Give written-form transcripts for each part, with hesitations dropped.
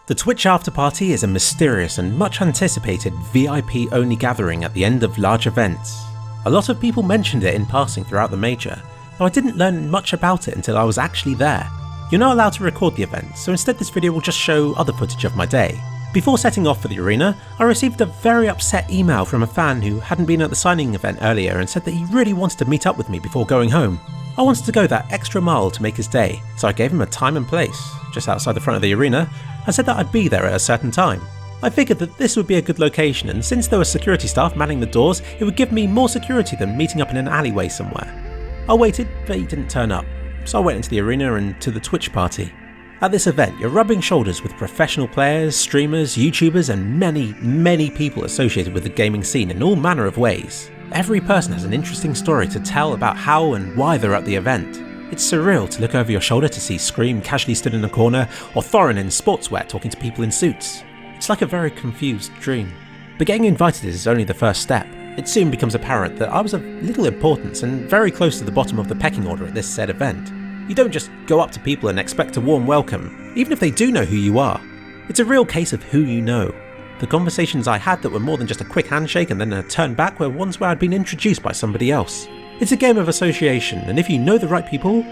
The Twitch afterparty is a mysterious and much anticipated VIP only gathering at the end of large events. A lot of people mentioned it in passing throughout the major, though I didn't learn much about it until I was actually there. You're not allowed to record the event, so instead this video will just show other footage of my day. Before setting off for the arena, I received a very upset email from a fan who hadn't been at the signing event earlier and said that he really wanted to meet up with me before going home. I wanted to go that extra mile to make his day, so I gave him a time and place, just outside the front of the arena, and said that I'd be there at a certain time. I figured that this would be a good location, and since there was security staff manning the doors, it would give me more security than meeting up in an alleyway somewhere. I waited, but he didn't turn up, so I went into the arena and to the Twitch party. At this event, you're rubbing shoulders with professional players, streamers, YouTubers, and many people associated with the gaming scene in all manner of ways. Every person has an interesting story to tell about how and why they're at the event. It's surreal to look over your shoulder to see Scream casually stood in a corner, or Thorin in sportswear talking to people in suits. It's like a very confused dream. But getting invited is only the first step. It soon becomes apparent that I was of little importance and very close to the bottom of the pecking order at this said event. You don't just go up to people and expect a warm welcome, even if they do know who you are. It's a real case of who you know. The conversations I had that were more than just a quick handshake and then a turn back were ones where I'd been introduced by somebody else. It's a game of association, and if you know the right people,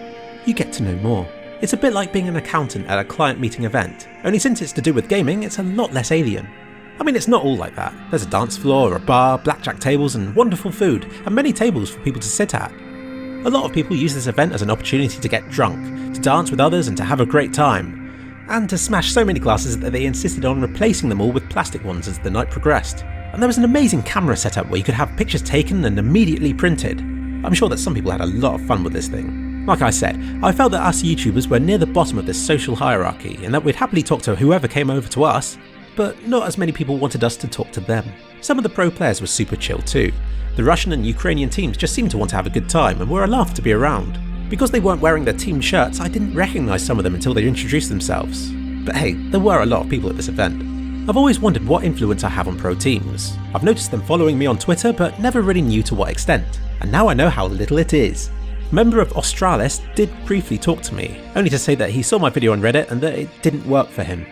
you get to know more. It's a bit like being an accountant at a client meeting event, only since it's to do with gaming, it's a lot less alien. I mean, it's not all like that. There's a dance floor, a bar, blackjack tables and wonderful food, and many tables for people to sit at. A lot of people use this event as an opportunity to get drunk, to dance with others and to have a great time, and to smash so many glasses that they insisted on replacing them all with plastic ones as the night progressed. And there was an amazing camera setup where you could have pictures taken and immediately printed. I'm sure that some people had a lot of fun with this thing. Like I said, I felt that us YouTubers were near the bottom of this social hierarchy and that we'd happily talk to whoever came over to us, but not as many people wanted us to talk to them. Some of the pro players were super chill too. The Russian and Ukrainian teams just seemed to want to have a good time and were a laugh to be around. Because they weren't wearing their team shirts, I didn't recognise some of them until they introduced themselves. But hey, there were a lot of people at this event. I've always wondered what influence I have on pro teams. I've noticed them following me on Twitter, but never really knew to what extent. And now I know how little it is. A member of Australis did briefly talk to me, only to say that he saw my video on Reddit and that it didn't work for him.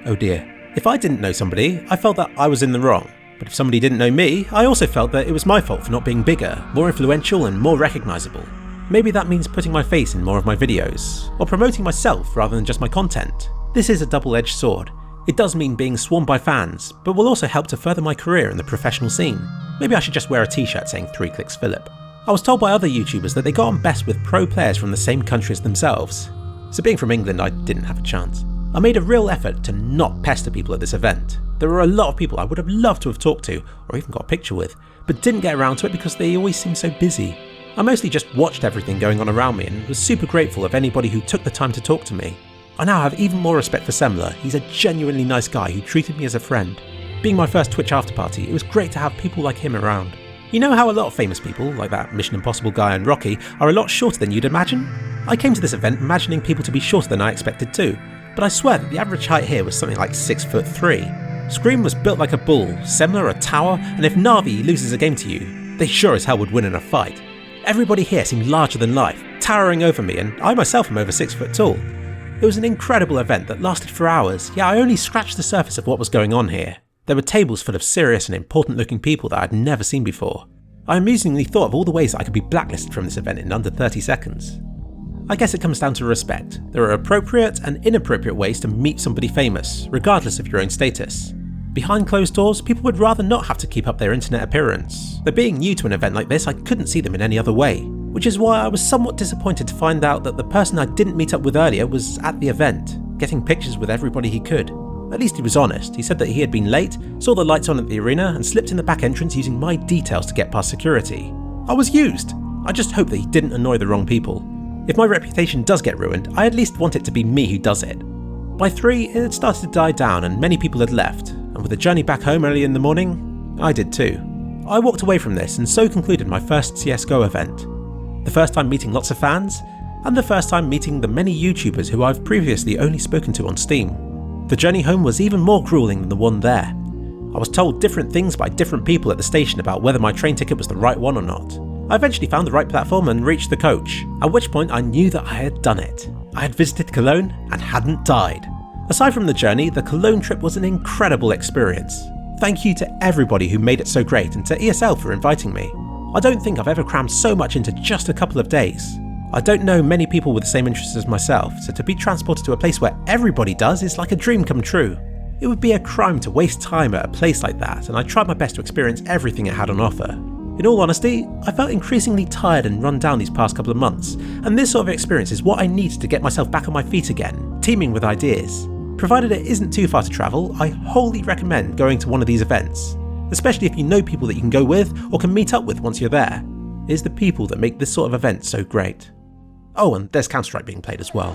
Oh dear. If I didn't know somebody, I felt that I was in the wrong. But if somebody didn't know me, I also felt that it was my fault for not being bigger, more influential and more recognisable. Maybe that means putting my face in more of my videos, or promoting myself rather than just my content. This is a double-edged sword. It does mean being swarmed by fans, but will also help to further my career in the professional scene. Maybe I should just wear a t-shirt saying 3 kliksphilip. I was told by other YouTubers that they got on best with pro players from the same country as themselves. So being from England, I didn't have a chance. I made a real effort to not pester people at this event. There were a lot of people I would have loved to have talked to, or even got a picture with, but didn't get around to it because they always seemed so busy. I mostly just watched everything going on around me and was super grateful of anybody who took the time to talk to me. I now have even more respect for Semler. He's a genuinely nice guy who treated me as a friend. Being my first Twitch afterparty, it was great to have people like him around. You know how a lot of famous people, like that Mission Impossible guy and Rocky, are a lot shorter than you'd imagine? I came to this event imagining people to be shorter than I expected too, but I swear that the average height here was something like 6'3". Scream was built like a bull, Semler a tower, and if Na'vi loses a game to you, they sure as hell would win in a fight. Everybody here seemed larger than life, towering over me, and I myself am over 6 foot tall. It was an incredible event that lasted for hours, yet I only scratched the surface of what was going on here. There were tables full of serious and important looking people that I'd never seen before. I amusingly thought of all the ways that I could be blacklisted from this event in under 30 seconds. I guess it comes down to respect. There are appropriate and inappropriate ways to meet somebody famous, regardless of your own status. Behind closed doors, people would rather not have to keep up their internet appearance. But being new to an event like this, I couldn't see them in any other way. Which is why I was somewhat disappointed to find out that the person I didn't meet up with earlier was at the event, getting pictures with everybody he could. At least he was honest. He said that he had been late, saw the lights on at the arena, and slipped in the back entrance using my details to get past security. I was used. I just hope that he didn't annoy the wrong people. If my reputation does get ruined, I at least want it to be me who does it. By 3, it had started to die down and many people had left, and with a journey back home early in the morning, I did too. I walked away from this and so concluded my first CSGO event. The first time meeting lots of fans, and the first time meeting the many YouTubers who I've previously only spoken to on Steam. The journey home was even more grueling than the one there. I was told different things by different people at the station about whether my train ticket was the right one or not. I eventually found the right platform and reached the coach, at which point I knew that I had done it. I had visited Cologne and hadn't died. Aside from the journey, the Cologne trip was an incredible experience. Thank you to everybody who made it so great and to ESL for inviting me. I don't think I've ever crammed so much into just a couple of days. I don't know many people with the same interests as myself, so to be transported to a place where everybody does is like a dream come true. It would be a crime to waste time at a place like that, and I tried my best to experience everything it had on offer. In all honesty, I felt increasingly tired and run down these past couple of months, and this sort of experience is what I need to get myself back on my feet again, teeming with ideas. Provided it isn't too far to travel, I wholly recommend going to one of these events, especially if you know people that you can go with or can meet up with once you're there. It is the people that make this sort of event so great. Oh, and there's Counter-Strike being played as well.